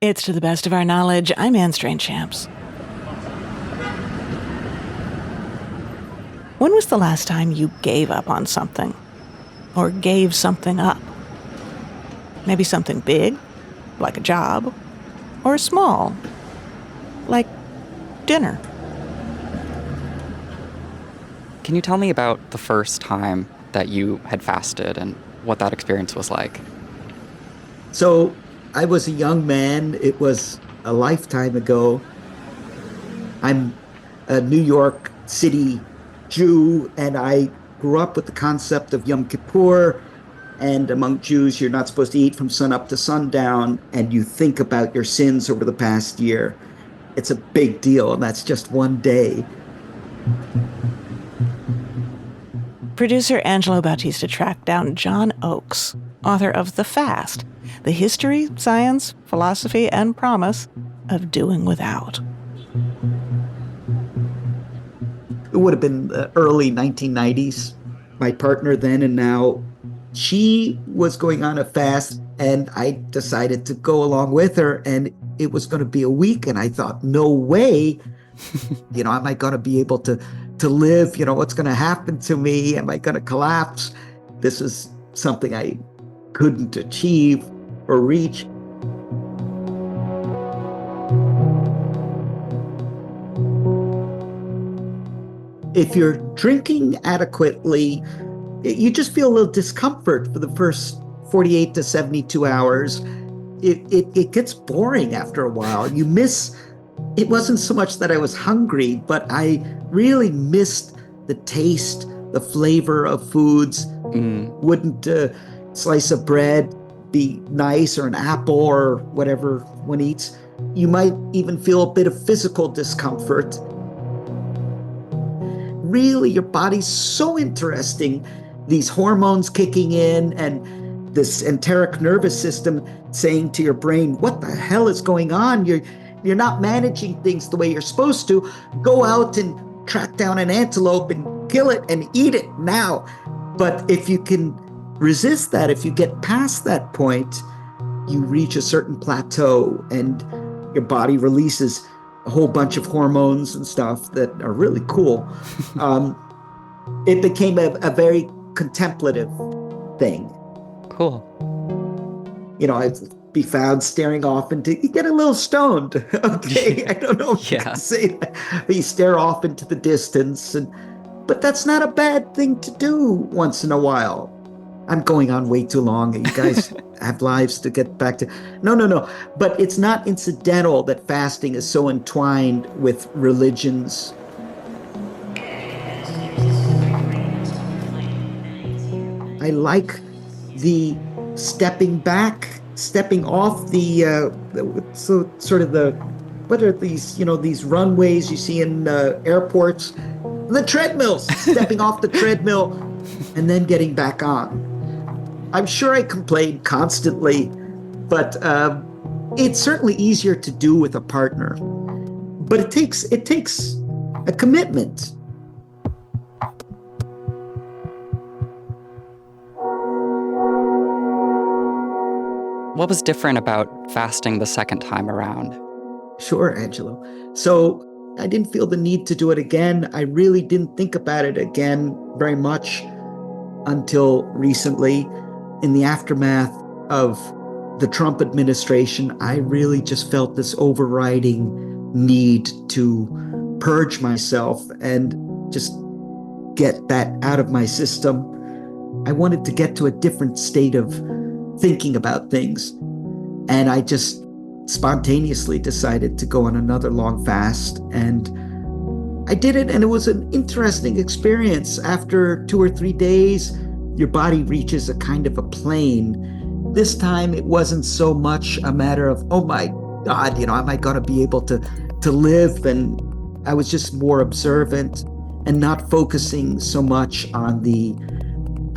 It's To the Best of Our Knowledge. I'm Anne Strainchamps. When was the last time you gave up on something? Or gave something up? Maybe something big, like a job, or small, like dinner. Can you tell me about the first time that you had fasted and what that experience was like? So I was a young man. It was a lifetime ago. I'm a New York City Jew, and I grew up with the concept of Yom Kippur. And among Jews, you're not supposed to eat from sunup to sundown, and you think about your sins over the past year. It's a big deal, and that's just one day. Producer Angelo Bautista tracked down John Oakes, author of The Fast, The History, Science, Philosophy, and Promise of Doing Without. It would have been the early 1990s. My partner then and now, she was going on a fast, and I decided to go along with her, and it was going to be a week, and I thought, no way, am I going to be able to live? What's going to happen to me? Am I going to collapse? This is something I couldn't achieve or reach. If you're drinking adequately, you just feel a little discomfort for the first 48 to 72 hours. It gets boring after a while. It wasn't so much that I was hungry, but I really missed the taste, the flavor of foods. Wouldn't a slice of bread be nice, or an apple, or whatever one eats? You might even feel a bit of physical discomfort. Really, your body's so interesting. These hormones kicking in, and this enteric nervous system saying to your brain, what the hell is going on? You're not managing things the way you're supposed to. Go out and track down an antelope and kill it and eat it now. But if you can resist that, if you get past that point, you reach a certain plateau and your body releases a whole bunch of hormones and stuff that are really cool. It became a very contemplative thing. Cool. I'd be found staring off into, you get a little stoned. Okay, I don't know if you can say that. But you stare off into the distance, but that's not a bad thing to do once in a while. I'm going on way too long. You guys have lives to get back to. No. But it's not incidental that fasting is so entwined with religions. I like the stepping back, stepping off what are these, these runways you see in airports? The treadmills, stepping off the treadmill and then getting back on. I'm sure I complain constantly, but it's certainly easier to do with a partner. But it takes a commitment. What was different about fasting the second time around? Sure, Angelo. So I didn't feel the need to do it again. I really didn't think about it again very much until recently. In the aftermath of the Trump administration, I really just felt this overriding need to purge myself and just get that out of my system. I wanted to get to a different state of thinking about things. And I just spontaneously decided to go on another long fast. And I did it, and it was an interesting experience. After 2 or 3 days, your body reaches a kind of a plane. This time, it wasn't so much a matter of, oh my God, am I going to be able to live? And I was just more observant and not focusing so much on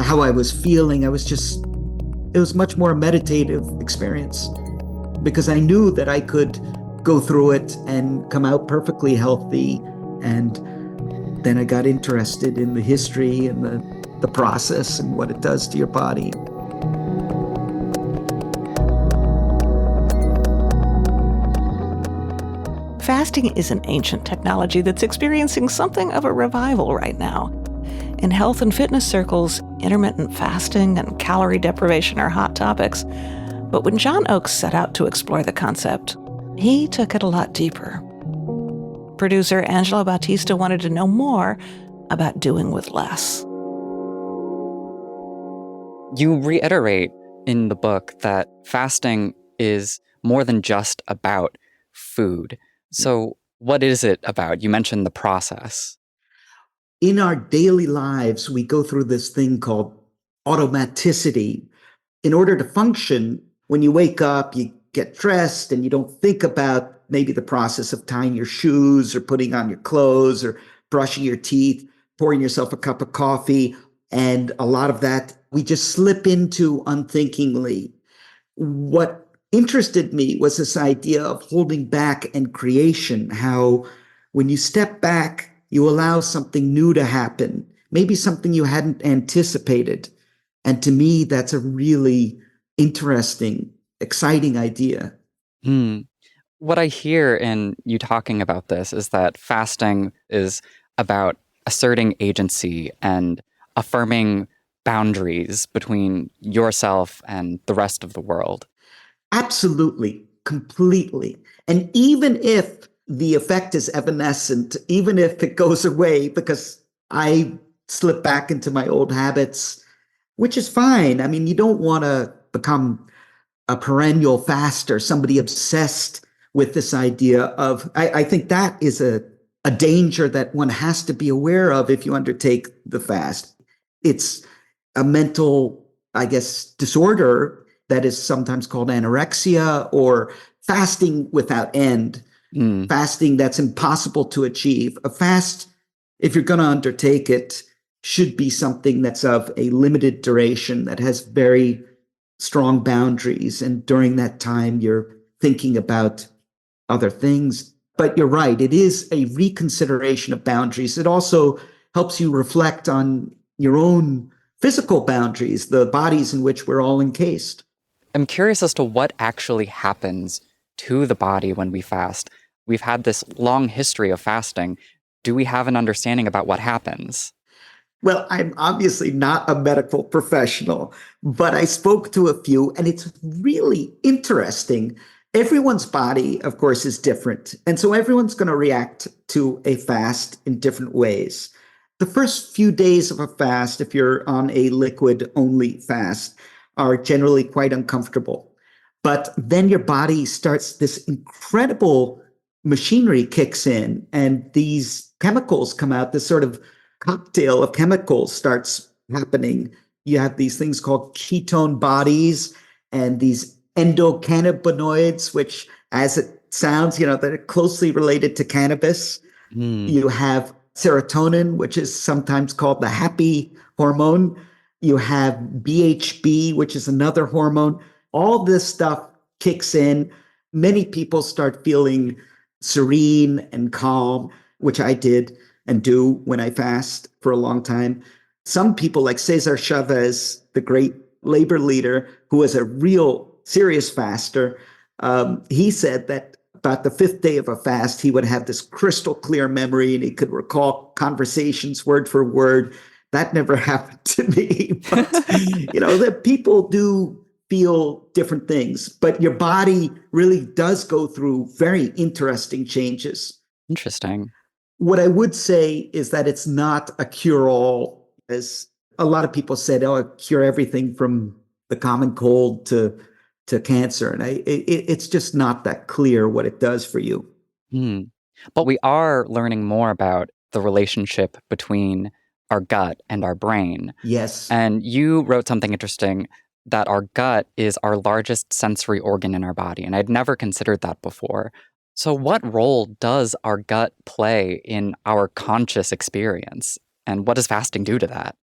how I was feeling. It was much more a meditative experience, because I knew that I could go through it and come out perfectly healthy. And then I got interested in the history and the process and what it does to your body. Fasting is an ancient technology that's experiencing something of a revival right now. In health and fitness circles, intermittent fasting and calorie deprivation are hot topics. But when John Oakes set out to explore the concept, he took it a lot deeper. Producer Angelo Bautista wanted to know more about doing with less. You reiterate in the book that fasting is more than just about food. So what is it about? You mentioned the process. In our daily lives, we go through this thing called automaticity. In order to function, when you wake up, you get dressed and you don't think about maybe the process of tying your shoes or putting on your clothes or brushing your teeth, pouring yourself a cup of coffee. And a lot of that we just slip into unthinkingly. What interested me was this idea of holding back and creation, how when you step back, you allow something new to happen, maybe something you hadn't anticipated. And to me, that's a really interesting, exciting idea. Hmm. What I hear in you talking about this is that fasting is about asserting agency and affirming boundaries between yourself and the rest of the world. Absolutely, completely. And even if the effect is evanescent, even if it goes away because I slip back into my old habits, which is fine. I mean, you don't want to become a perennial faster, somebody obsessed with this idea of, I think that is a danger that one has to be aware of if you undertake the fast. It's a mental, I guess, disorder that is sometimes called anorexia or fasting without end, Mm. fasting that's impossible to achieve. A fast, if you're going to undertake it, should be something that's of a limited duration, that has very strong boundaries. And during that time, you're thinking about other things. But you're right, it is a reconsideration of boundaries. It also helps you reflect on your own physical boundaries, the bodies in which we're all encased. I'm curious as to what actually happens to the body when we fast. We've had this long history of fasting. Do we have an understanding about what happens? Well, I'm obviously not a medical professional, but I spoke to a few, and it's really interesting. Everyone's body, of course, is different. And so everyone's going to react to a fast in different ways. The first few days of a fast, if you're on a liquid only fast, are generally quite uncomfortable. But then your body starts, this incredible machinery kicks in, and these chemicals come out, this sort of cocktail of chemicals starts happening. You have these things called ketone bodies and these endocannabinoids, which, as it sounds, they're closely related to cannabis. Mm. You have serotonin, which is sometimes called the happy hormone. You have BHB, which is another hormone. All this stuff kicks in. Many people start feeling serene and calm, which I did and do when I fast for a long time. Some people, like Cesar Chavez, the great labor leader, who was a real serious faster, he said that about the fifth day of a fast, he would have this crystal clear memory and he could recall conversations word for word. That never happened to me. But, that people do feel different things, but your body really does go through very interesting changes. Interesting. What I would say is that it's not a cure-all, as a lot of people said, oh, it cure everything from the common cold to cancer. And it's just not that clear what it does for you. Mm. But we are learning more about the relationship between our gut and our brain. Yes. And you wrote something interesting that our gut is our largest sensory organ in our body. And I'd never considered that before. So, what role does our gut play in our conscious experience? And what does fasting do to that?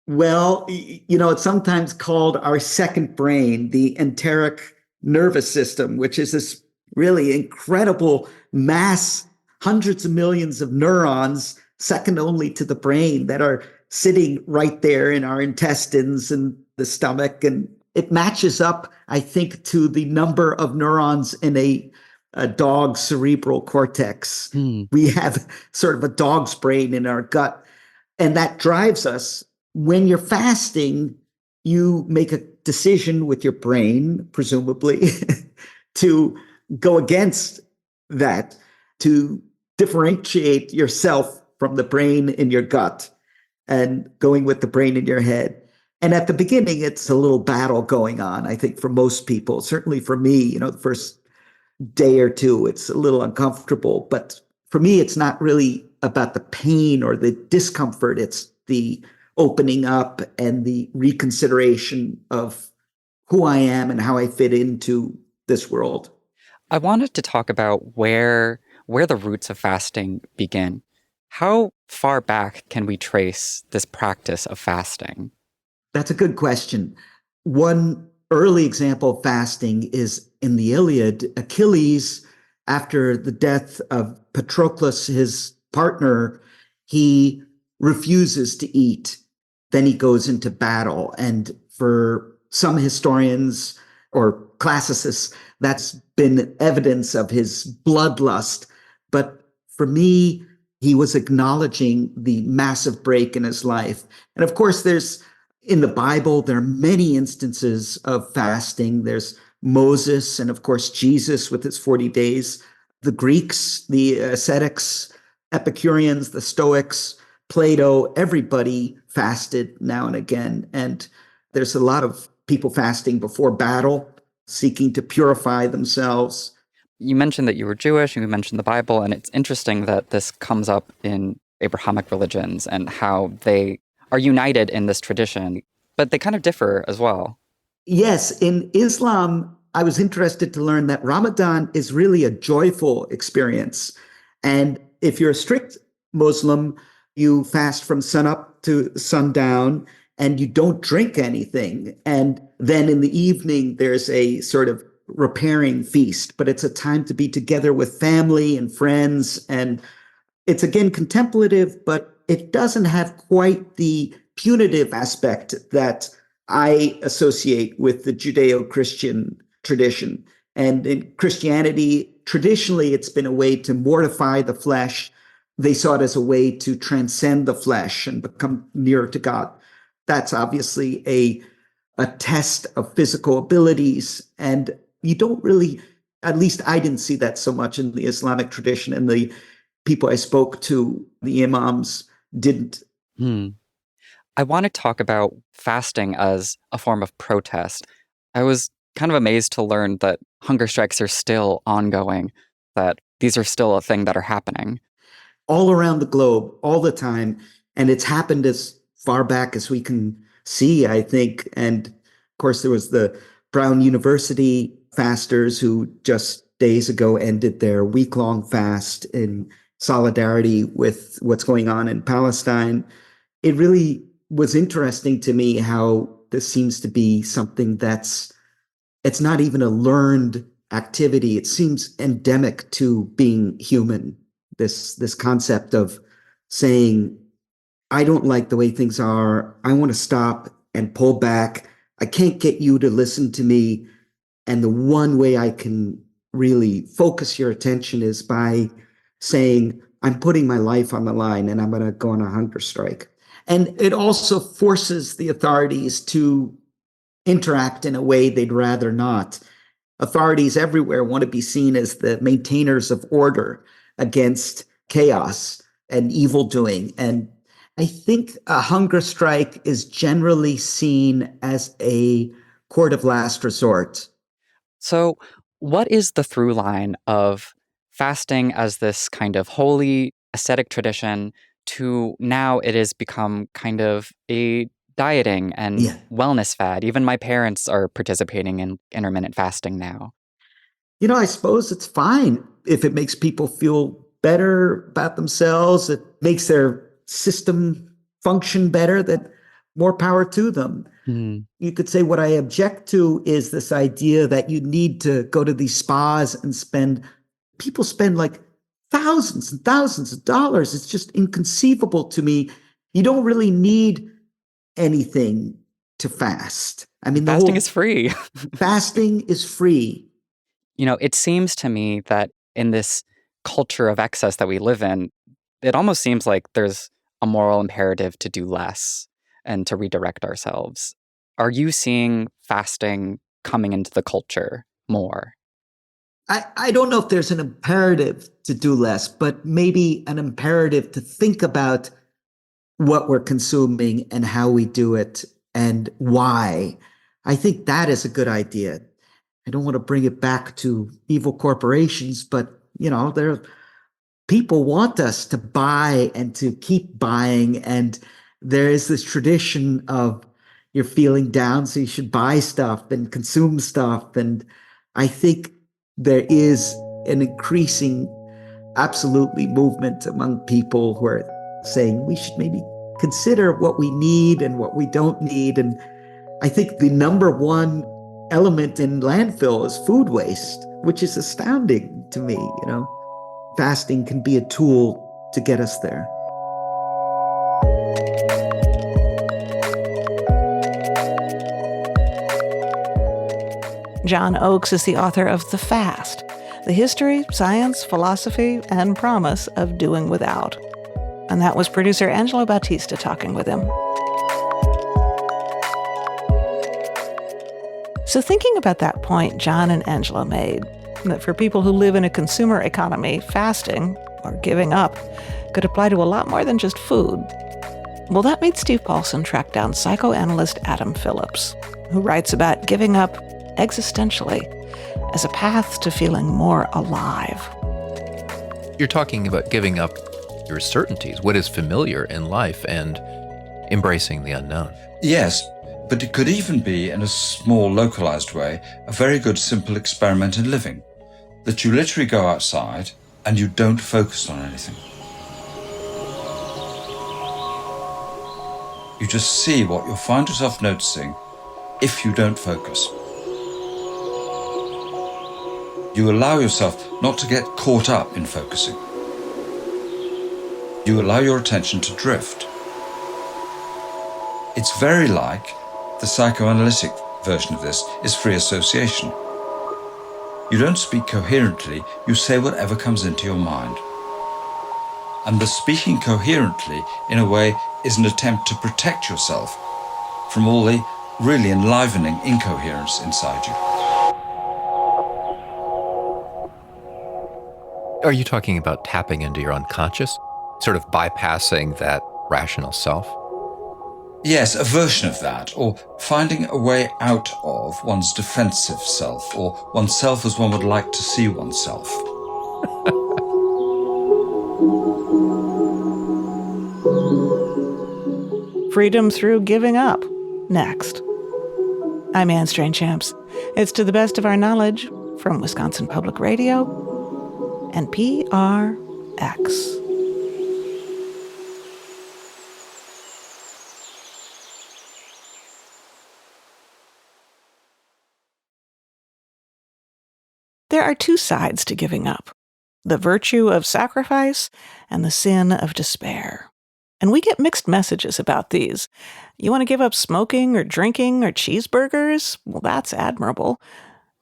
Well, it's sometimes called our second brain, the enteric nervous system, which is this really incredible mass, hundreds of millions of neurons, second only to the brain, that are sitting right there in our intestines and the stomach. And it matches up, I think, to the number of neurons in a a dog's cerebral cortex. Hmm. We have sort of a dog's brain in our gut, and that drives us. When you're fasting, you make a decision with your brain, presumably, to go against that, to differentiate yourself from the brain in your gut and going with the brain in your head. And at the beginning, it's a little battle going on, I think, for most people. Certainly for me, the first day or two, it's a little uncomfortable. But for me, it's not really about the pain or the discomfort. It's the opening up and the reconsideration of who I am and how I fit into this world. I wanted to talk about where the roots of fasting begin. How far back can we trace this practice of fasting? That's a good question. One early example of fasting is in the Iliad. Achilles, after the death of Patroclus, his partner, he refuses to eat. Then he goes into battle. And for some historians or classicists, that's been evidence of his bloodlust. But for me, he was acknowledging the massive break in his life. And of course, in the Bible, there are many instances of fasting. There's Moses and, of course, Jesus with his 40 days. The Greeks, the ascetics, Epicureans, the Stoics, Plato, everybody fasted now and again. And there's a lot of people fasting before battle, seeking to purify themselves. You mentioned that you were Jewish, and you mentioned the Bible, and it's interesting that this comes up in Abrahamic religions and how they are united in this tradition, but they kind of differ as well. Yes, in Islam, I was interested to learn that Ramadan is really a joyful experience. And if you're a strict Muslim, you fast from sunup to sundown and you don't drink anything. And then in the evening, there's a sort of repairing feast, but it's a time to be together with family and friends. And it's again contemplative, but it doesn't have quite the punitive aspect that I associate with the Judeo-Christian tradition. And in Christianity, traditionally, it's been a way to mortify the flesh. They saw it as a way to transcend the flesh and become nearer to God. That's obviously a test of physical abilities. And you don't really, at least I didn't see that so much in the Islamic tradition, and the people I spoke to, the imams, didn't. Hmm. I want to talk about fasting as a form of protest. I was kind of amazed to learn that hunger strikes are still ongoing, that these are still a thing that are happening. All around the globe, all the time. And it's happened as far back as we can see, I think. And of course, there was the Brown University fasters who just days ago ended their week-long fast in solidarity with what's going on in Palestine. It really was interesting to me how this seems to be something it's not even a learned activity. It seems endemic to being human. This concept of saying, I don't like the way things are. I want to stop and pull back. I can't get you to listen to me. And the one way I can really focus your attention is by saying, I'm putting my life on the line and I'm going to go on a hunger strike. And it also forces the authorities to interact in a way they'd rather not. Authorities everywhere want to be seen as the maintainers of order against chaos and evil doing. And I think a hunger strike is generally seen as a court of last resort. So, what is the through line of fasting as this kind of holy ascetic tradition to now it has become kind of a dieting and Yeah. wellness fad? Even my parents are participating in intermittent fasting now. I suppose it's fine if it makes people feel better about themselves. It makes their system function better, that more power to them. Hmm. You could say what I object to is this idea that you need to go to these spas and people spend like thousands and thousands of dollars. It's just inconceivable to me. You don't really need anything to fast. I mean, the Fasting is whole free. fasting is free. It seems to me that in this culture of excess that we live in, it almost seems like there's a moral imperative to do less and to redirect ourselves. Are you seeing fasting coming into the culture more? I don't know if there's an imperative to do less, but maybe an imperative to think about what we're consuming and how we do it and why. I think that is a good idea. I don't want to bring it back to evil corporations, but there people want us to buy and to keep buying, and there is this tradition of you're feeling down, so you should buy stuff and consume stuff. And I think there is an increasing, absolutely movement among people who are saying we should maybe consider what we need and what we don't need. And I think the number one element in landfill is food waste, which is astounding to me. Fasting can be a tool to get us there. John Oakes is the author of The Fast, The History, Science, Philosophy, and Promise of Doing Without. And that was producer Angelo Bautista talking with him. So thinking about that point John and Angelo made, that for people who live in a consumer economy, fasting, or giving up, could apply to a lot more than just food. Well, that made Steve Paulson track down psychoanalyst Adam Phillips, who writes about giving up existentially as a path to feeling more alive. You're talking about giving up your certainties, what is familiar in life, and embracing the unknown. Yes, but it could even be, in a small, localized way, a very good, simple experiment in living. That you literally go outside and you don't focus on anything. You just see what you'll find yourself noticing if you don't focus. You allow yourself not to get caught up in focusing. You allow your attention to drift. It's very like the psychoanalytic version of this is free association. You don't speak coherently, you say whatever comes into your mind. And the speaking coherently, in a way, is an attempt to protect yourself from all the really enlivening incoherence inside you. Are you talking about tapping into your unconscious? Sort of bypassing that rational self? Yes, a version of that, or finding a way out of one's defensive self, or oneself as one would like to see oneself. Freedom through giving up. Next. I'm Anne Strainchamps. It's To the Best of Our Knowledge from Wisconsin Public Radio and PRX. There are two sides to giving up, the virtue of sacrifice and the sin of despair. And we get mixed messages about these. You want to give up smoking or drinking or cheeseburgers? Well, that's admirable.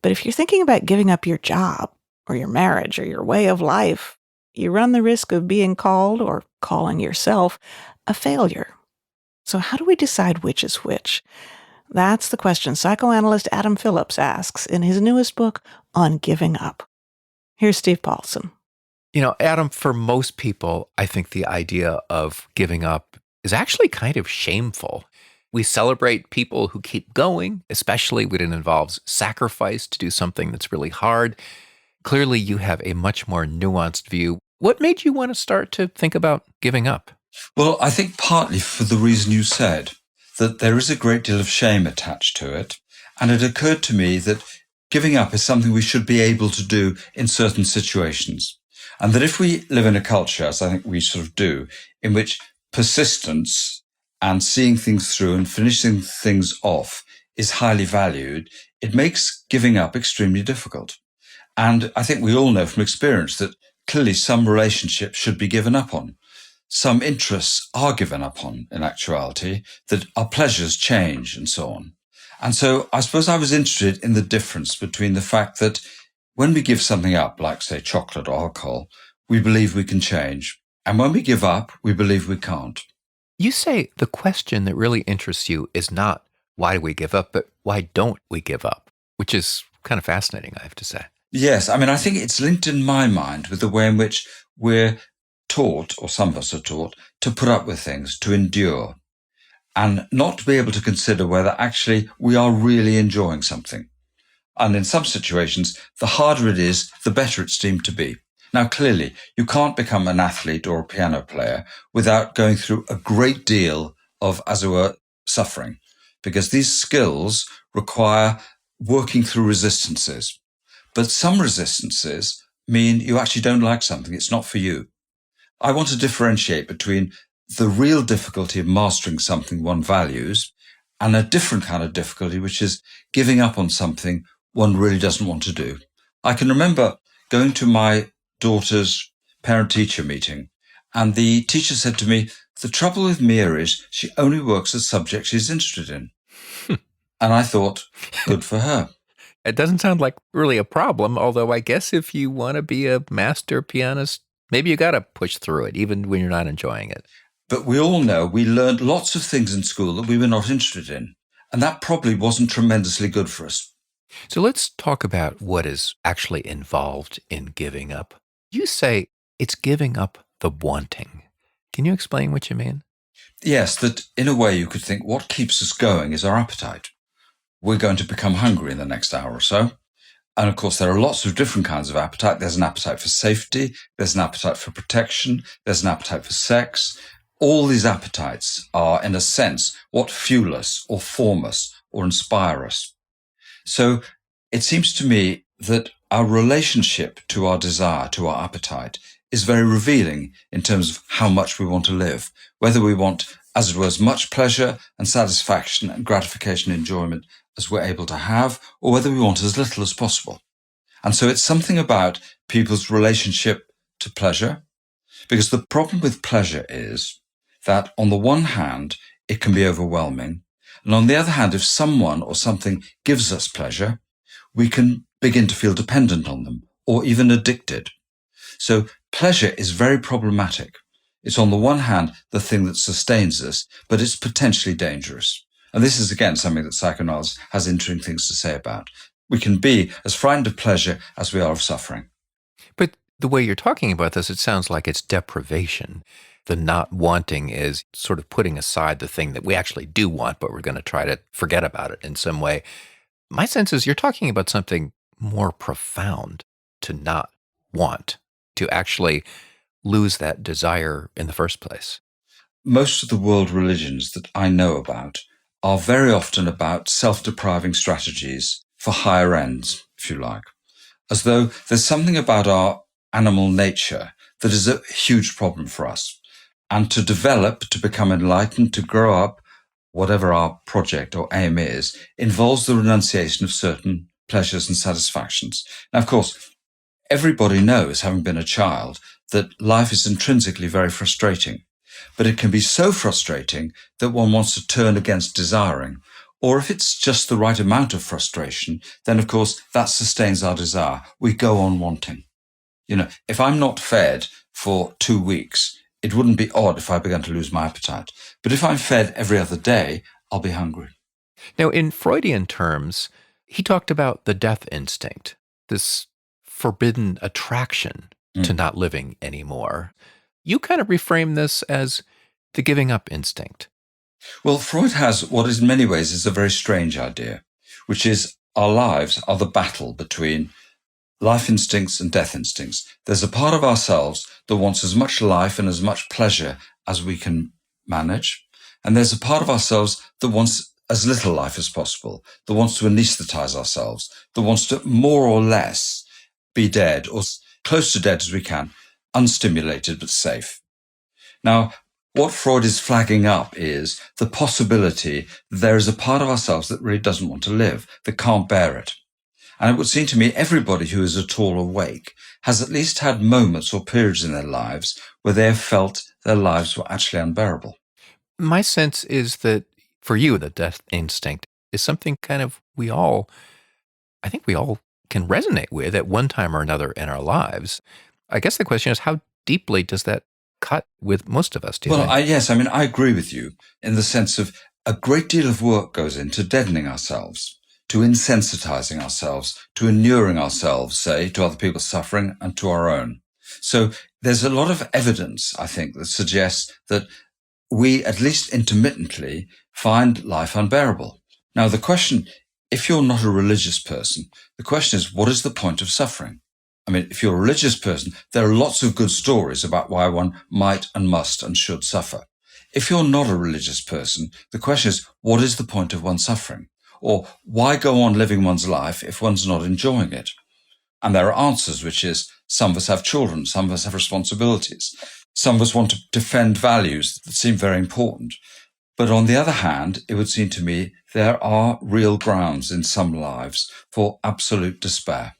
But if you're thinking about giving up your job or your marriage or your way of life, you run the risk of being called, or calling yourself, a failure. So how do we decide which is which? That's the question psychoanalyst Adam Phillips asks in his newest book, On Giving Up. Here's Steve Paulson. Adam, for most people, I think the idea of giving up is actually kind of shameful. We celebrate people who keep going, especially when it involves sacrifice to do something that's really hard. Clearly, you have a much more nuanced view. What made you want to start to think about giving up? Well, I think partly for the reason you said, that there is a great deal of shame attached to it. And it occurred to me that giving up is something we should be able to do in certain situations. And that if we live in a culture, as I think we sort of do, in which persistence and seeing things through and finishing things off is highly valued, it makes giving up extremely difficult. And I think we all know from experience that clearly some relationships should be given up on. Some interests are given up on in actuality, that our pleasures change and so on. And so I suppose I was interested in the difference between the fact that When we give something up, like, say, chocolate or alcohol, we believe we can change. And when we give up, we believe we can't. You say the question that really interests you is not why do we give up, but why don't we give up, which is kind of fascinating, I have to say. Yes, I mean, I think it's linked in my mind with the way in which we're taught, or some of us are taught, to put up with things, to endure, and not to be able to consider whether actually we are really enjoying something. And in some situations, the harder it is, the better it's deemed to be. Now, clearly, you can't become an athlete or a piano player without going through a great deal of, as it were, suffering, because these skills require working through resistances. But some resistances mean you actually don't like something. It's not for you. I want to differentiate between the real difficulty of mastering something one values and a different kind of difficulty, which is giving up on something one really doesn't want to do. I can remember going to my daughter's parent-teacher meeting, and the teacher said to me, the trouble with Mia is she only works at subjects she's interested in. And I thought, good for her. It doesn't sound like really a problem, although I guess if you want to be a master pianist, maybe you got to push through it, even when you're not enjoying it. But we all know we learned lots of things in school that we were not interested in, and that probably wasn't tremendously good for us. So let's talk about what is actually involved in giving up. You say it's giving up the wanting. Can you explain what you mean? Yes, that in a way you could think what keeps us going is our appetite. We're going to become hungry in the next hour or so. And of course, there are lots of different kinds of appetite. There's an appetite for safety. There's an appetite for protection. There's an appetite for sex. All these appetites are, in a sense, what fuel us or form us or inspire us. So it seems to me that our relationship to our desire, to our appetite, is very revealing in terms of how much we want to live, whether we want, as it were, as much pleasure and satisfaction and gratification and enjoyment as we're able to have, or whether we want as little as possible. And so it's something about people's relationship to pleasure, because the problem with pleasure is that on the one hand, it can be overwhelming. And on the other hand, if someone or something gives us pleasure, we can begin to feel dependent on them or even addicted. So pleasure is very problematic. It's on the one hand, the thing that sustains us, but it's potentially dangerous. And this is, again, something that psychoanalysis has interesting things to say about. We can be as frightened of pleasure as we are of suffering. But the way you're talking about this, it sounds like it's deprivation. The not wanting is sort of putting aside the thing that we actually do want, but we're going to try to forget about it in some way. My sense is you're talking about something more profound to not want, to actually lose that desire in the first place. Most of the world religions that I know about are very often about self-depriving strategies for higher ends, if you like, as though there's something about our animal nature that is a huge problem for us. And to develop, to become enlightened, to grow up, whatever our project or aim is, involves the renunciation of certain pleasures and satisfactions. Now, of course, everybody knows, having been a child, that life is intrinsically very frustrating. But it can be so frustrating that one wants to turn against desiring. Or if it's just the right amount of frustration, then of course that sustains our desire. We go on wanting. If I'm not fed for 2 weeks, it wouldn't be odd if I began to lose my appetite. But if I'm fed every other day, I'll be hungry. Now, in Freudian terms, he talked about the death instinct, this forbidden attraction to not living anymore. You kind of reframe this as the giving up instinct. Well, Freud has what is in many ways is a very strange idea, which is our lives are the battle between life instincts and death instincts. There's a part of ourselves that wants as much life and as much pleasure as we can manage. And there's a part of ourselves that wants as little life as possible, that wants to anesthetize ourselves, that wants to more or less be dead or close to dead as we can, unstimulated but safe. Now, what Freud is flagging up is the possibility there is a part of ourselves that really doesn't want to live, that can't bear it. And it would seem to me everybody who is at all awake has at least had moments or periods in their lives where they have felt their lives were actually unbearable. My sense is that for you, the death instinct is something kind of I think we all can resonate with at one time or another in our lives. I guess the question is, how deeply does that cut with most of us, do you think? I agree with you in the sense of a great deal of work goes into deadening ourselves, to insensitizing ourselves, to inuring ourselves, say, to other people's suffering and to our own. So there's a lot of evidence, I think, that suggests that we, at least intermittently, find life unbearable. Now, the question, if you're not a religious person, the question is, what is the point of suffering? I mean, if you're a religious person, there are lots of good stories about why one might and must and should suffer. If you're not a religious person, the question is, what is the point of one's suffering? Or why go on living one's life if one's not enjoying it? And there are answers, which is, some of us have children, some of us have responsibilities, some of us want to defend values that seem very important. But on the other hand, it would seem to me there are real grounds in some lives for absolute despair.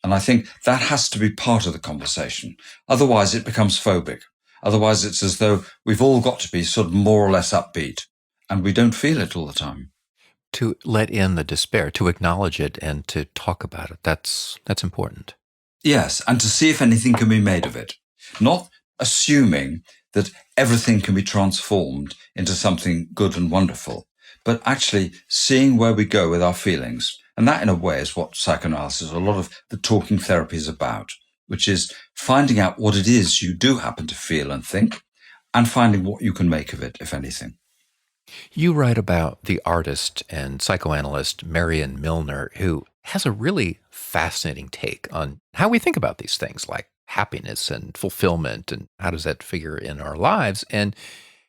And I think that has to be part of the conversation. Otherwise, it becomes phobic. Otherwise, it's as though we've all got to be sort of more or less upbeat, and we don't feel it all the time. To let in the despair, to acknowledge it and to talk about it, that's important. Yes, and to see if anything can be made of it. Not assuming that everything can be transformed into something good and wonderful, but actually seeing where we go with our feelings. And that, in a way, is what psychoanalysis, a lot of the talking therapy is about, which is finding out what it is you do happen to feel and think, and finding what you can make of it, if anything. You write about the artist and psychoanalyst Marion Milner, who has a really fascinating take on how we think about these things like happiness and fulfillment and how does that figure in our lives. And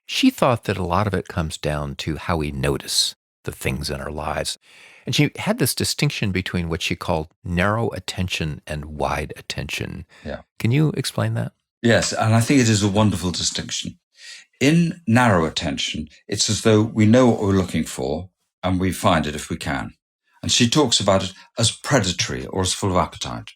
she thought that a lot of it comes down to how we notice the things in our lives. And she had this distinction between what she called narrow attention and wide attention. Yeah. Can you explain that? Yes, and I think it is a wonderful distinction. In narrow attention, it's as though we know what we're looking for and we find it if we can. And she talks about it as predatory or as full of appetite.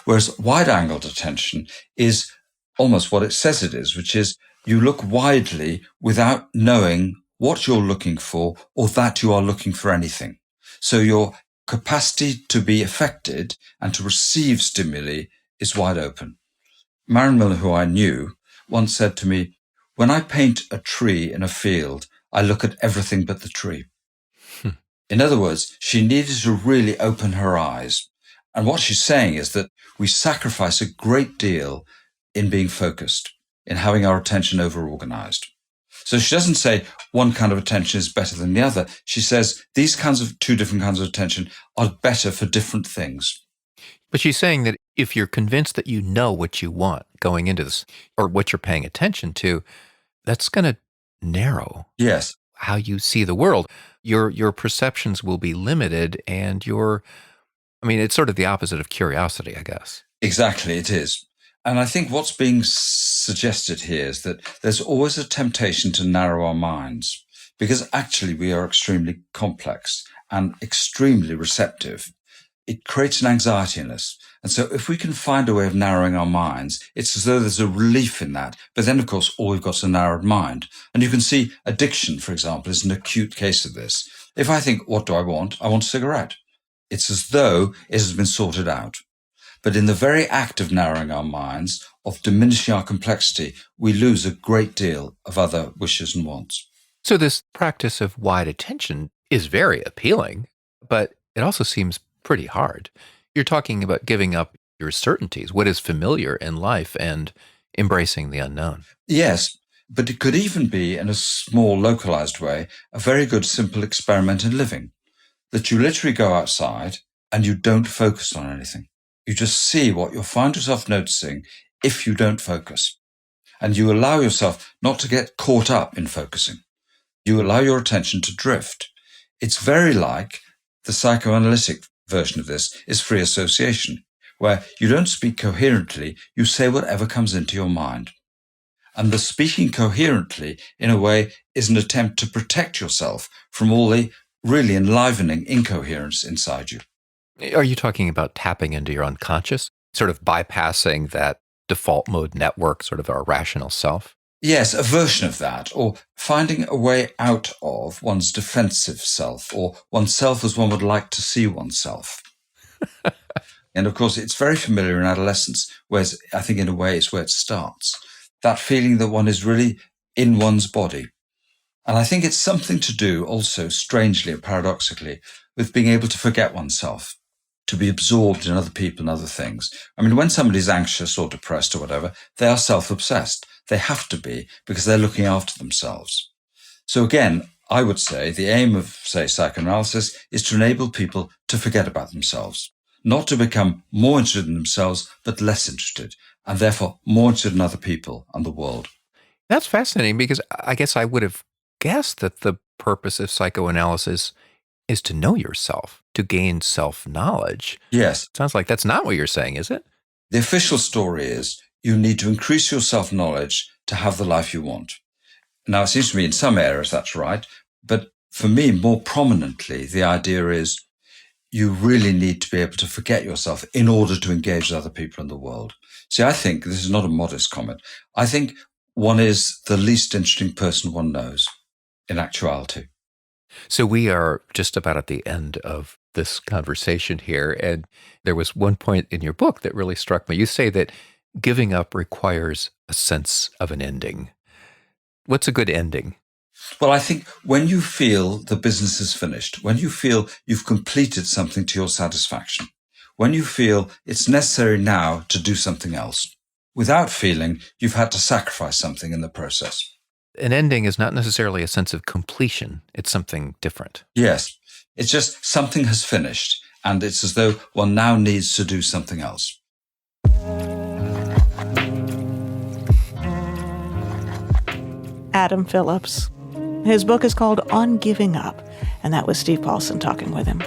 Whereas wide-angled attention is almost what it says it is, which is you look widely without knowing what you're looking for or that you are looking for anything. So your capacity to be affected and to receive stimuli is wide open. Marion Milner, who I knew, once said to me, when I paint a tree in a field, I look at everything but the tree. In other words, she needed to really open her eyes. And what she's saying is that we sacrifice a great deal in being focused, in having our attention over-organized. So she doesn't say one kind of attention is better than the other. She says these kinds of two different kinds of attention are better for different things. But she's saying that if you're convinced that you know what you want going into this, or what you're paying attention to, that's going to narrow Yes. how you see the world. Your perceptions will be limited, and it's sort of the opposite of curiosity, I guess. Exactly, it is. And I think what's being suggested here is that there's always a temptation to narrow our minds, because actually we are extremely complex and extremely receptive. It creates an anxiety in us. And so if we can find a way of narrowing our minds, it's as though there's a relief in that. But then, of course, all we've got is a narrowed mind. And you can see addiction, for example, is an acute case of this. If I think, what do I want? I want a cigarette. It's as though it has been sorted out. But in the very act of narrowing our minds, of diminishing our complexity, we lose a great deal of other wishes and wants. So this practice of wide attention is very appealing, but it also seems pretty hard. You're talking about giving up your certainties, what is familiar in life, and embracing the unknown. Yes, but it could even be, in a small, localized way, a very good, simple experiment in living. That you literally go outside and you don't focus on anything. You just see what you'll find yourself noticing if you don't focus. And you allow yourself not to get caught up in focusing. You allow your attention to drift. It's very like the psychoanalytic version of this is free association, where you don't speak coherently, you say whatever comes into your mind. And the speaking coherently, in a way, is an attempt to protect yourself from all the really enlivening incoherence inside you. Are you talking about tapping into your unconscious, sort of bypassing that default mode network, sort of our rational self? Yes, a version of that, or finding a way out of one's defensive self, or oneself as one would like to see oneself. And of course, it's very familiar in adolescence, whereas I think in a way it's where it starts. That feeling that one is really in one's body. And I think it's something to do also, strangely and paradoxically, with being able to forget oneself, to be absorbed in other people and other things. I mean, when somebody's anxious or depressed or whatever, they are self-obsessed. They have to be because they're looking after themselves. So again, I would say the aim of, say, psychoanalysis is to enable people to forget about themselves, not to become more interested in themselves, but less interested, and therefore more interested in other people and the world. That's fascinating because I guess I would have guessed that the purpose of psychoanalysis is to know yourself, to gain self-knowledge. Yes. Sounds like that's not what you're saying, is it? The official story is you need to increase your self-knowledge to have the life you want. Now, it seems to me in some areas that's right, but for me, more prominently, the idea is you really need to be able to forget yourself in order to engage with other people in the world. See, I think this is not a modest comment. I think one is the least interesting person one knows in actuality. So we are just about at the end of this conversation here. And there was one point in your book that really struck me. You say that giving up requires a sense of an ending. What's a good ending? Well, I think when you feel the business is finished, when you feel you've completed something to your satisfaction, when you feel it's necessary now to do something else, without feeling you've had to sacrifice something in the process. An ending is not necessarily a sense of completion. It's something different. Yes. It's just something has finished, and it's as though one now needs to do something else. Adam Phillips. His book is called On Giving Up, and that was Steve Paulson talking with him.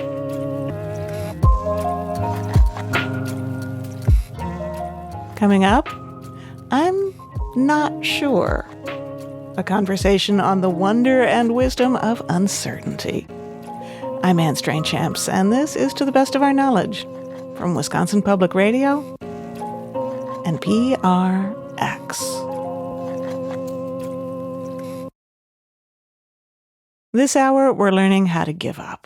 Coming up, I'm not sure. A conversation on the wonder and wisdom of uncertainty. I'm Anne Strainchamps, and this is To the Best of Our Knowledge from Wisconsin Public Radio and PRX. This hour, we're learning how to give up,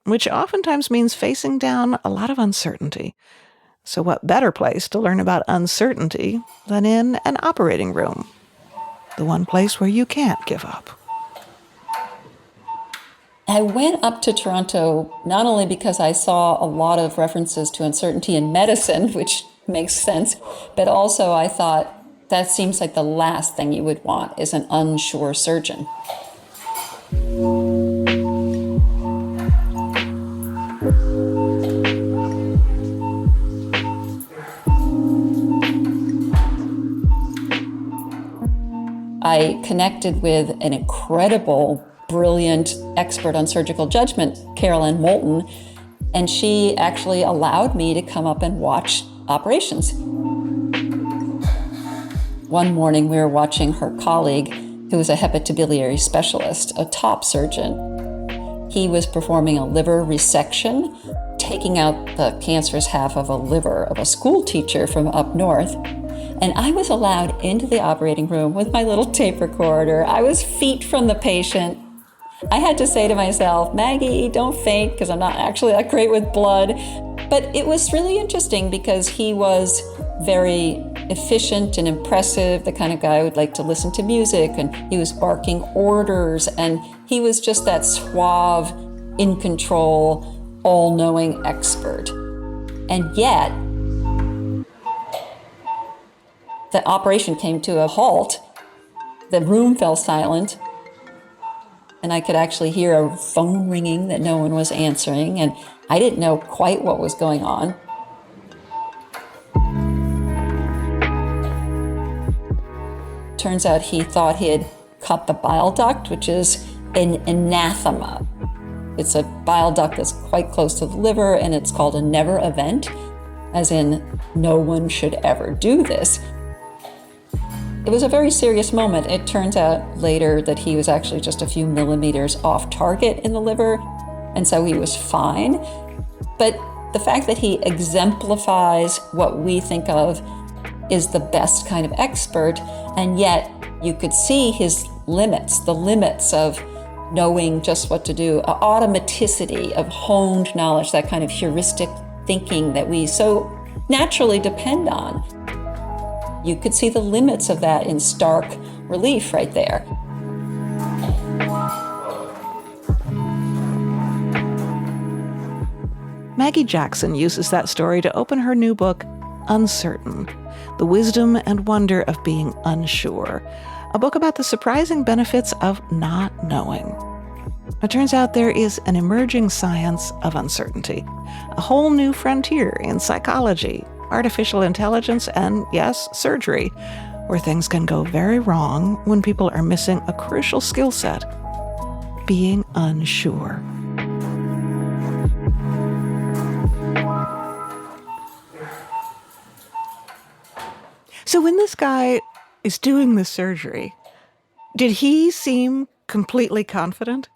which oftentimes means facing down a lot of uncertainty. So what better place to learn about uncertainty than in an operating room? The one place where you can't give up. I went up to Toronto not only because I saw a lot of references to uncertainty in medicine, which makes sense, but also I thought that seems like the last thing you would want is an unsure surgeon. I connected with an incredible, brilliant expert on surgical judgment, Carolyn Moulton, and she actually allowed me to come up and watch operations. One morning we were watching her colleague, who was a hepatobiliary specialist, a top surgeon. He was performing a liver resection, taking out the cancerous half of a liver of a school teacher from up north. And I was allowed into the operating room with my little tape recorder. I was feet from the patient. I had to say to myself, Maggie, don't faint, because I'm not actually that great with blood. But it was really interesting because he was very efficient and impressive, the kind of guy who would like to listen to music, and he was barking orders, and he was just that suave, in control, all-knowing expert. And yet, the operation came to a halt. The room fell silent, and I could actually hear a phone ringing that no one was answering, and I didn't know quite what was going on. Turns out he thought he had cut the bile duct, which is an anathema. It's a bile duct that's quite close to the liver, and it's called a never event, as in no one should ever do this. It was a very serious moment. It turns out later that he was actually just a few millimeters off target in the liver, and so he was fine. But the fact that he exemplifies what we think of is the best kind of expert, and yet you could see his limits, the limits of knowing just what to do, automaticity of honed knowledge, that kind of heuristic thinking that we so naturally depend on. You could see the limits of that in stark relief right there. Maggie Jackson uses that story to open her new book, Uncertain: The Wisdom and Wonder of Being Unsure, a book about the surprising benefits of not knowing. It turns out there is an emerging science of uncertainty, a whole new frontier in psychology, artificial intelligence, and yes, surgery, where things can go very wrong when people are missing a crucial skill set: being unsure. So when this guy is doing the surgery, did he seem completely confident?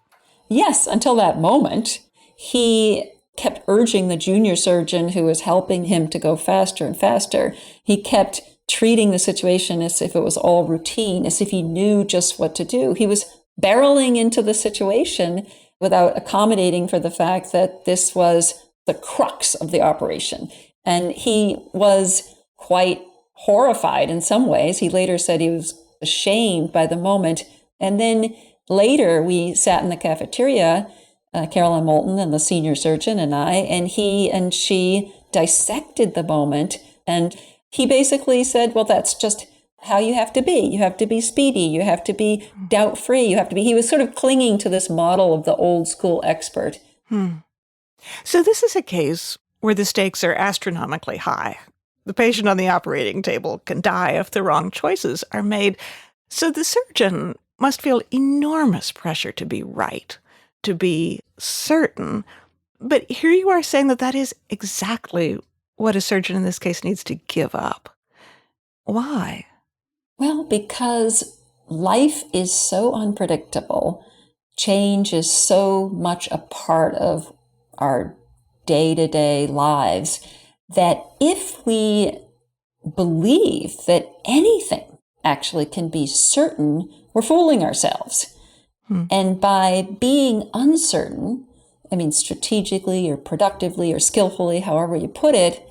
Yes, until that moment. He kept urging the junior surgeon who was helping him to go faster and faster. He kept treating the situation as if it was all routine, as if he knew just what to do. He was barreling into the situation without accommodating for the fact that this was the crux of the operation. And he was quite horrified in some ways. He later said he was ashamed by the moment. And then later we sat in the cafeteria, Caroline Moulton and the senior surgeon and I, and he and she dissected the moment. And he basically said, well, that's just how you have to be. You have to be speedy. You have to be doubt-free. He was sort of clinging to this model of the old school expert. So this is a case where the stakes are astronomically high. The patient on the operating table can die if the wrong choices are made. So the surgeon must feel enormous pressure to be right, to be certain. But here you are saying that that is exactly what a surgeon in this case needs to give up. Why? Well, because life is so unpredictable. Change is so much a part of our day-to-day lives that if we believe that anything actually can be certain, we're fooling ourselves. And by being uncertain, strategically or productively or skillfully, however you put it,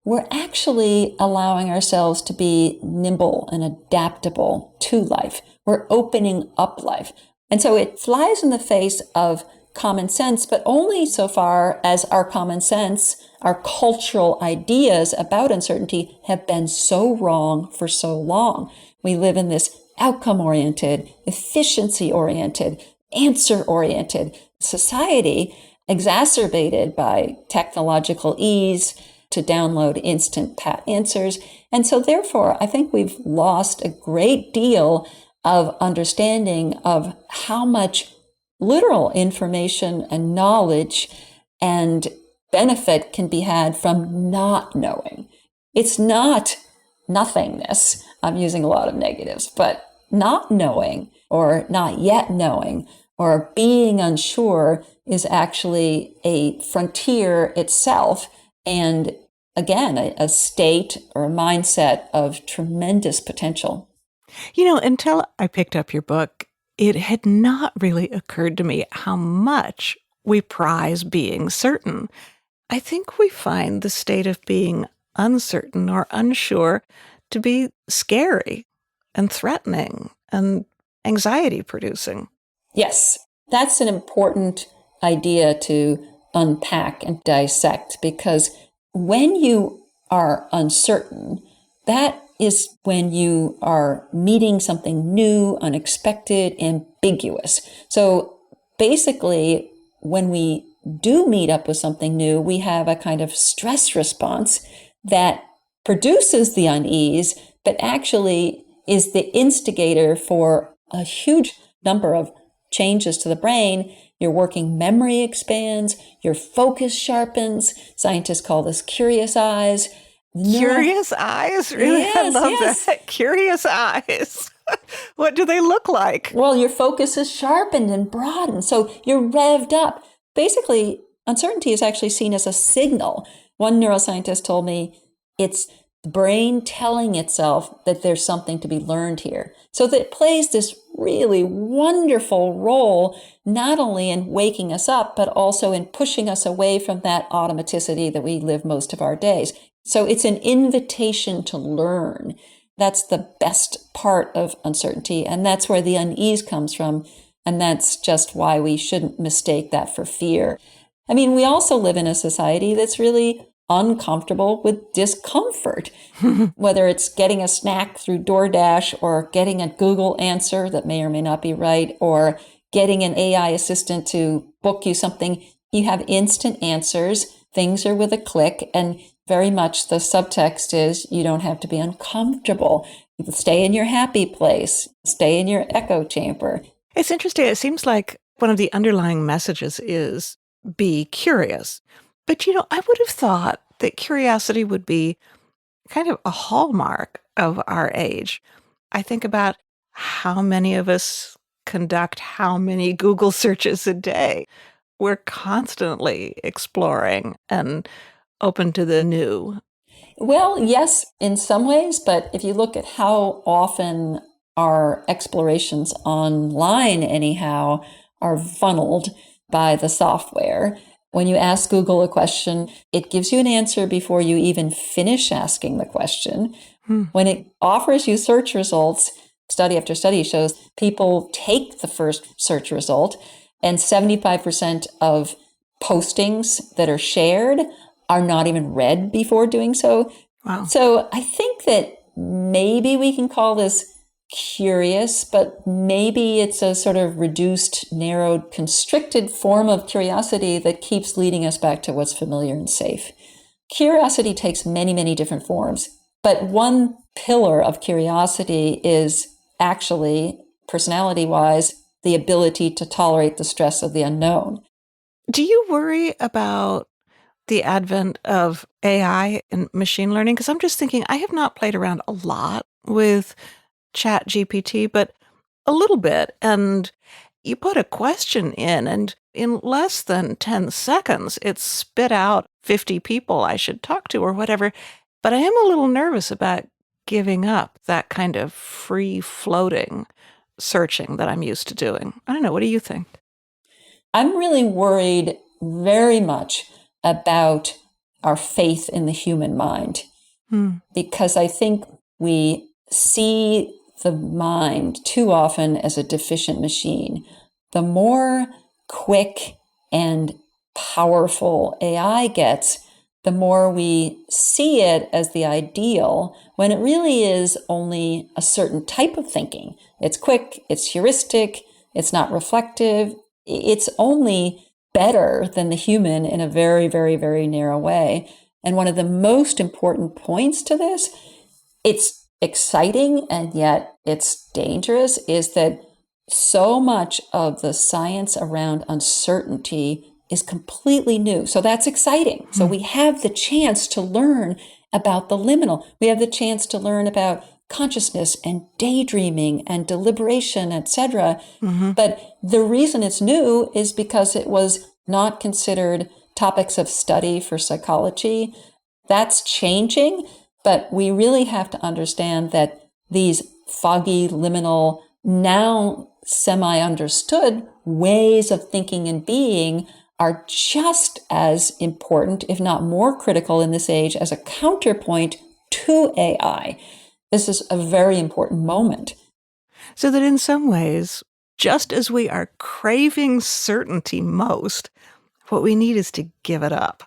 we're actually allowing ourselves to be nimble and adaptable to life. We're opening up life. And so it flies in the face of common sense, but only so far as our common sense, our cultural ideas about uncertainty have been so wrong for so long. We live in this outcome-oriented, efficiency-oriented, answer-oriented society, exacerbated by technological ease to download instant pat answers. And so therefore, I think we've lost a great deal of understanding of how much literal information and knowledge and benefit can be had from not knowing. It's not nothingness. I'm using a lot of negatives, but not knowing or not yet knowing or being unsure is actually a frontier itself. And again, a state or a mindset of tremendous potential. Until I picked up your book, it had not really occurred to me how much we prize being certain. I think we find the state of being uncertain or unsure to be scary and threatening and anxiety-producing. Yes, that's an important idea to unpack and dissect, because when you are uncertain, that is when you are meeting something new, unexpected, ambiguous. So basically, when we do meet up with something new, we have a kind of stress response that produces the unease, but actually is the instigator for a huge number of changes to the brain. Your working memory expands, your focus sharpens. Scientists call this curious eyes. Curious eyes? Really? Yes, I love yes. that. Curious eyes. What do they look like? Well, your focus is sharpened and broadened, so you're revved up. Basically, uncertainty is actually seen as a signal. One neuroscientist told me it's the brain telling itself that there's something to be learned here. So that it plays this really wonderful role, not only in waking us up, but also in pushing us away from that automaticity that we live most of our days. So it's an invitation to learn. That's the best part of uncertainty. And that's where the unease comes from. And that's just why we shouldn't mistake that for fear. I mean, we also live in a society that's really uncomfortable with discomfort, whether it's getting a snack through DoorDash or getting a Google answer that may or may not be right, or getting an AI assistant to book you something. You have instant answers. Things are with a click. And very much the subtext is you don't have to be uncomfortable. You can stay in your happy place, stay in your echo chamber. It's interesting. It seems like one of the underlying messages is be curious. But, I would have thought that curiosity would be kind of a hallmark of our age. I think about how many of us conduct how many Google searches a day. We're constantly exploring and open to the new. Well, yes, in some ways, but if you look at how often our explorations online, anyhow, are funneled by the software. When you ask Google a question, it gives you an answer before you even finish asking the question. When it offers you search results, study after study shows people take the first search result, and 75% of postings that are shared are not even read before doing so. Wow. So I think that maybe we can call this curious, but maybe it's a sort of reduced, narrowed, constricted form of curiosity that keeps leading us back to what's familiar and safe. Curiosity takes many, many different forms, but one pillar of curiosity is actually, personality-wise, the ability to tolerate the stress of the unknown. Do you worry about the advent of AI and machine learning? Because I'm just thinking, I have not played around a lot with Chat GPT, but a little bit. And you put a question in, and in less than 10 seconds, it spit out 50 people I should talk to or whatever. But I am a little nervous about giving up that kind of free-floating searching that I'm used to doing. I don't know. What do you think? I'm really worried very much about our faith in the human mind, because I think we see the mind too often as a deficient machine. The more quick and powerful AI gets, the more we see it as the ideal, when it really is only a certain type of thinking. It's quick, it's heuristic, it's not reflective, it's only better than the human in a very, very, very narrow way. And one of the most important points to this, it's exciting and yet it's dangerous, is that so much of the science around uncertainty is completely new. So that's exciting. So we have the chance to learn about the liminal. We have the chance to learn about consciousness and daydreaming and deliberation, etc. But the reason it's new is because it was not considered topics of study for psychology. That's changing, but we really have to understand that these foggy, liminal, now semi-understood ways of thinking and being are just as important, if not more critical in this age, as a counterpoint to AI. This is a very important moment. So that in some ways, just as we are craving certainty most, what we need is to give it up.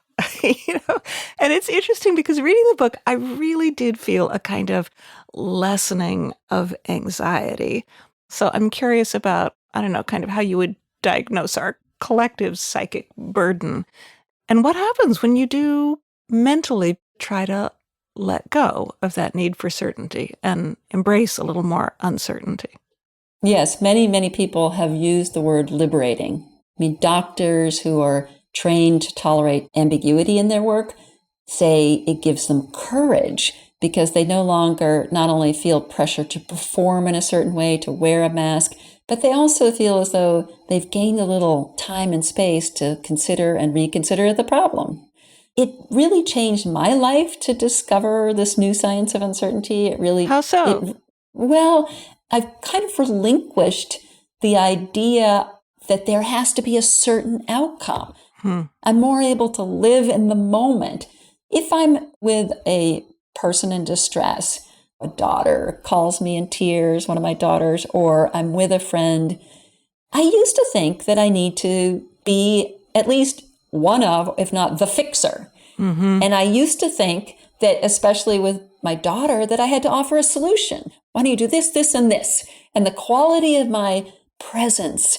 And it's interesting because reading the book, I really did feel a kind of lessening of anxiety. So I'm curious about, I don't know, kind of how you would diagnose our collective psychic burden. And what happens when you do mentally try to let go of that need for certainty and embrace a little more uncertainty? Yes, many, many people have used the word liberating. I mean, doctors who are trained to tolerate ambiguity in their work say it gives them courage because they no longer not only feel pressure to perform in a certain way, to wear a mask, but they also feel as though they've gained a little time and space to consider and reconsider the problem. it really changed my life to discover this new science of uncertainty. It really... How so? Well, I've kind of relinquished the idea that there has to be a certain outcome. I'm more able to live in the moment. If I'm with a person in distress, a daughter calls me in tears, one of my daughters, or I'm with a friend, I used to think that I need to be at least one of, if not the fixer. And I used to think that, especially with my daughter, that I had to offer a solution. Why don't you do this, this, and this? And the quality of my presence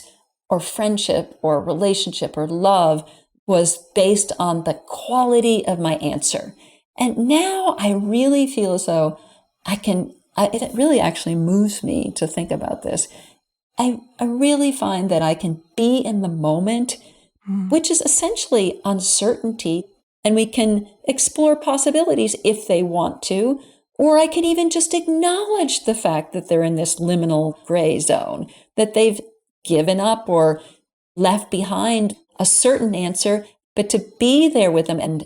or friendship or relationship or love was based on the quality of my answer. And now I really feel as though it really actually moves me to think about this. I really find that I can be in the moment, which is essentially uncertainty, and we can explore possibilities if they want to, or I can even just acknowledge the fact that they're in this liminal gray zone, that they've given up or left behind a certain answer, but to be there with them. And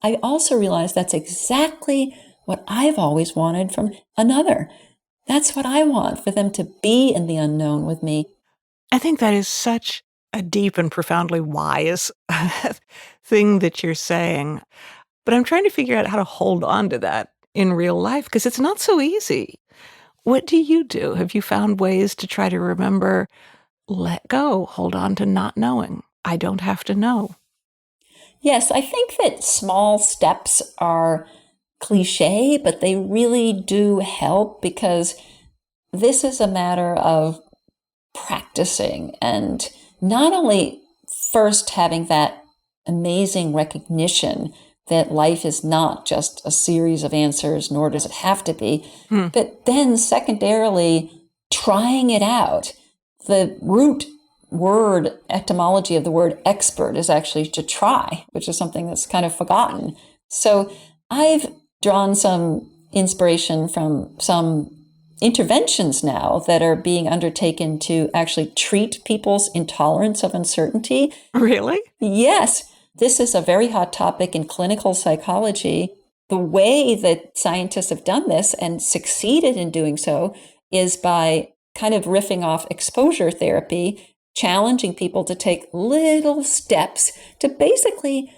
I also realize that's exactly what I've always wanted from another. That's what I want, for them to be in the unknown with me. I think that is such a deep and profoundly wise thing that you're saying. But I'm trying to figure out how to hold on to that in real life, because it's not so easy. What do you do? Have you found ways to try to remember, let go, hold on to not knowing? I don't have to know. Yes, I think that small steps are cliche, but they really do help, because this is a matter of practicing and not only first having that amazing recognition that life is not just a series of answers, nor does it have to be, but then secondarily trying it out. The root word etymology of the word expert is actually to try, which is something that's kind of forgotten. So I've drawn some inspiration from some interventions now that are being undertaken to actually treat people's intolerance of uncertainty. Really? Yes. This is a very hot topic in clinical psychology. The way that scientists have done this and succeeded in doing so is by kind of riffing off exposure therapy, challenging people to take little steps to basically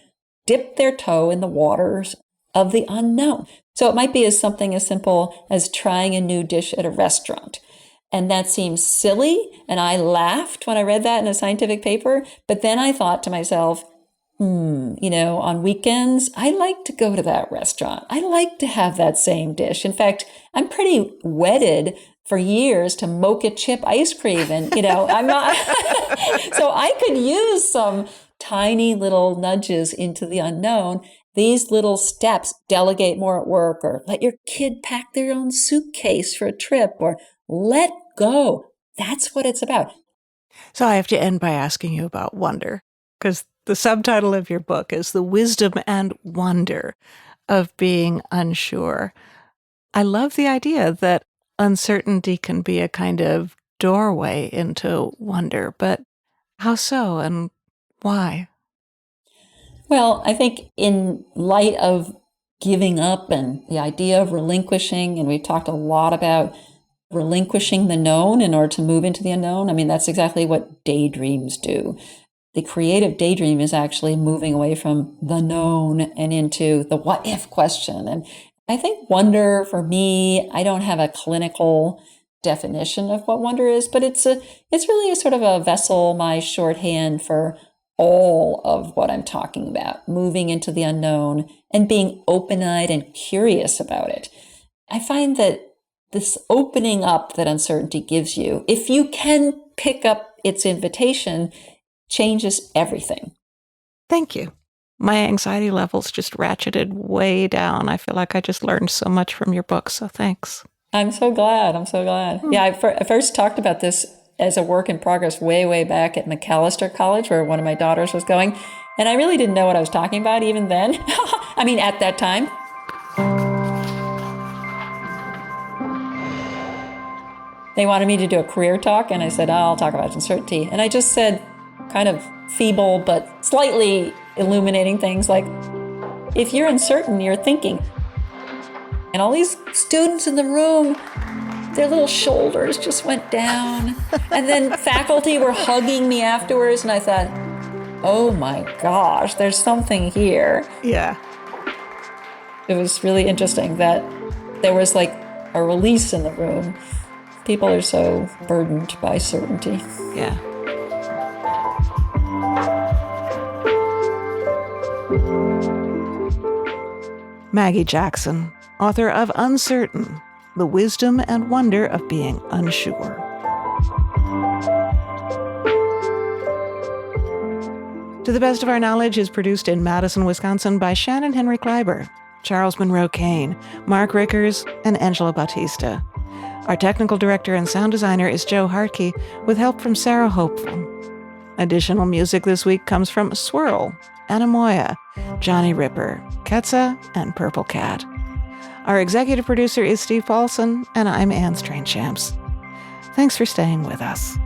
dip their toe in the waters of the unknown. So it might be something as simple as trying a new dish at a restaurant. And that seems silly. And I laughed when I read that in a scientific paper. But then I thought to myself, on weekends, I like to go to that restaurant. I like to have that same dish. In fact, I'm pretty wedded for years to mocha chip ice cream. And, I'm not. So I could use some tiny little nudges into the unknown. These little steps, delegate more at work, or let your kid pack their own suitcase for a trip, or let go. That's what it's about. So I have to end by asking you about wonder, because the subtitle of your book is The Wisdom and Wonder of Being Unsure. I love the idea that uncertainty can be a kind of doorway into wonder, but how so and why? Well, I think in light of giving up and the idea of relinquishing, and we've talked a lot about relinquishing the known in order to move into the unknown. I mean, that's exactly what daydreams do. The creative daydream is actually moving away from the known and into the what if question. And I think wonder, for me, I don't have a clinical definition of what wonder is, but it's really a sort of a vessel, my shorthand for all of what I'm talking about, moving into the unknown and being open-eyed and curious about it. I find that this opening up that uncertainty gives you, if you can pick up its invitation, changes everything. Thank you. My anxiety levels just ratcheted way down. I feel like I just learned so much from your book, so thanks. I'm so glad. Yeah, I first talked about this as a work in progress way back at McAllister College, where one of my daughters was going. And I really didn't know what I was talking about even then. I mean, at that time. They wanted me to do a career talk, and I said, I'll talk about uncertainty. And I just said kind of feeble but slightly illuminating things like, if you're uncertain, you're thinking. And all these students in the room, their little shoulders just went down. And then faculty were hugging me afterwards, and I thought, oh my gosh, there's something here. Yeah. It was really interesting that there was like a release in the room. People are so burdened by certainty. Yeah. Maggie Jackson, author of Uncertain, The Wisdom and Wonder of Being Unsure. To the Best of Our Knowledge is produced in Madison, Wisconsin by Shannon Henry Kleiber, Charles Monroe Kane, Mark Rickers, and Angela Bautista. Our technical director and sound designer is Joe Hartke, with help from Sarah Hopeful. Additional music this week comes from Swirl, Anamoya, Johnny Ripper, Ketsa, and Purple Cat. Our executive producer is Steve Paulson, and I'm Anne Strainchamps. Thanks for staying with us.